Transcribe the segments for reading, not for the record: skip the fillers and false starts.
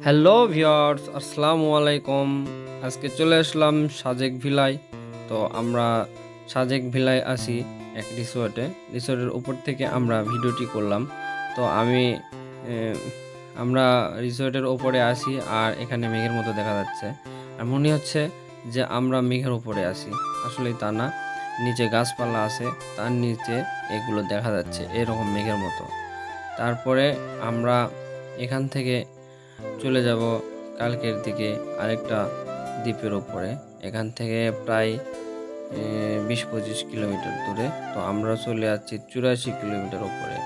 Hello viewers, আসসালামু আলাইকুম। আজকে চলে আসলাম সাজেক ভিলায়। তো আমরা সাজেক ভিলায় আছি এক রিসোর্টের উপর থেকে আমরা ভিডিওটি করলাম। তো আমরা রিসোর্টের ওপরে আছি আর এখানে মেঘের মতো দেখা যাচ্ছে, আর মনে হচ্ছে যে আমরা মেঘের উপরে আছি। আসলে তা না, নিচে গাছপালা আছে, তার নিচে এগুলো দেখা যাচ্ছে এরকম মেঘের মতো। তারপরে আমরা এখান থেকে চলে যাব কালকের দিকে আরেকটা দ্বীপের উপরে। এখান থেকে প্রায় 20-25 কিলোমিটার দূরে। তো আমরা চলে যাচ্ছি 84 কিলোমিটার উপরে।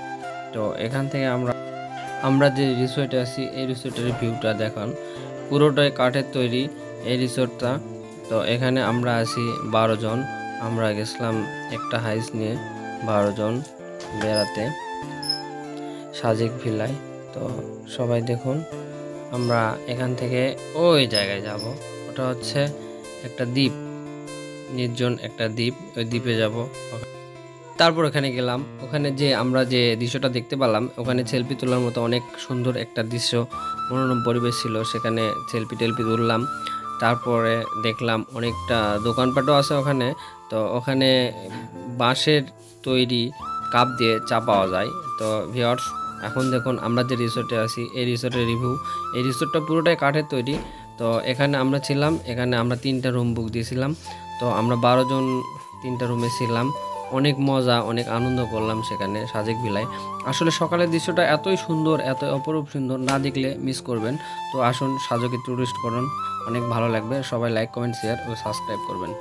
তো এখান থেকে আমরা যে রিসোর্টে আছি এই রিসোর্টের ভিউটা দেখান, পুরোটাই কাঠের তৈরি এই রিসোর্টটা। তো এখানে আমরা আছি 12 জন। আমরা গেছিলাম একটা হাইস নিয়ে 12 জন বেড়াতে সাজেক ভিলায়। তো সবাই দেখুন, আমরা এখান থেকে ওই জায়গায় যাব। ওটা হচ্ছে একটা দ্বীপ, নির্জন একটা দ্বীপ। ওই দ্বীপে যাব। তারপর ওখানে গেলাম, ওখানে যে আমরা যে দৃশ্যটা দেখতে পেলাম, ওখানে সেলফি তোলার মতো অনেক সুন্দর একটা দৃশ্য, মনোরম পরিবেশ ছিল। সেখানে সেলফি টেলফি তুললাম। তারপরে দেখলাম অনেকটা দোকানপাটও আছে ওখানে। তো ওখানে বাঁশের তৈরি কাপ দিয়ে চা পাওয়া যায়। তো ভিউয়ার্স, এখন দেখুন আমরা যে রিসোর্টে আছি এই রিসোর্টের রিভিউ। এই রিসোর্টটা পুরোটাই কাঠের তৈরি। তো এখানে আমরা ছিলাম, এখানে আমরা 3টা রুম বুক দিয়েছিলাম। তো আমরা 12 জন 3টা রুমে ছিলাম। অনেক মজা, অনেক আনন্দ করলাম সেখানে সাজেক ভিলায়। আসলে সকালের দৃশ্যটা এতই সুন্দর, এত অপরূপ সুন্দর, না দেখলে মিস করবেন। তো আসুন সাজেকে টুরিস্ট করুন, অনেক ভালো লাগবে। সবাই লাইক, কমেন্ট, শেয়ার ও সাবস্ক্রাইব করবেন।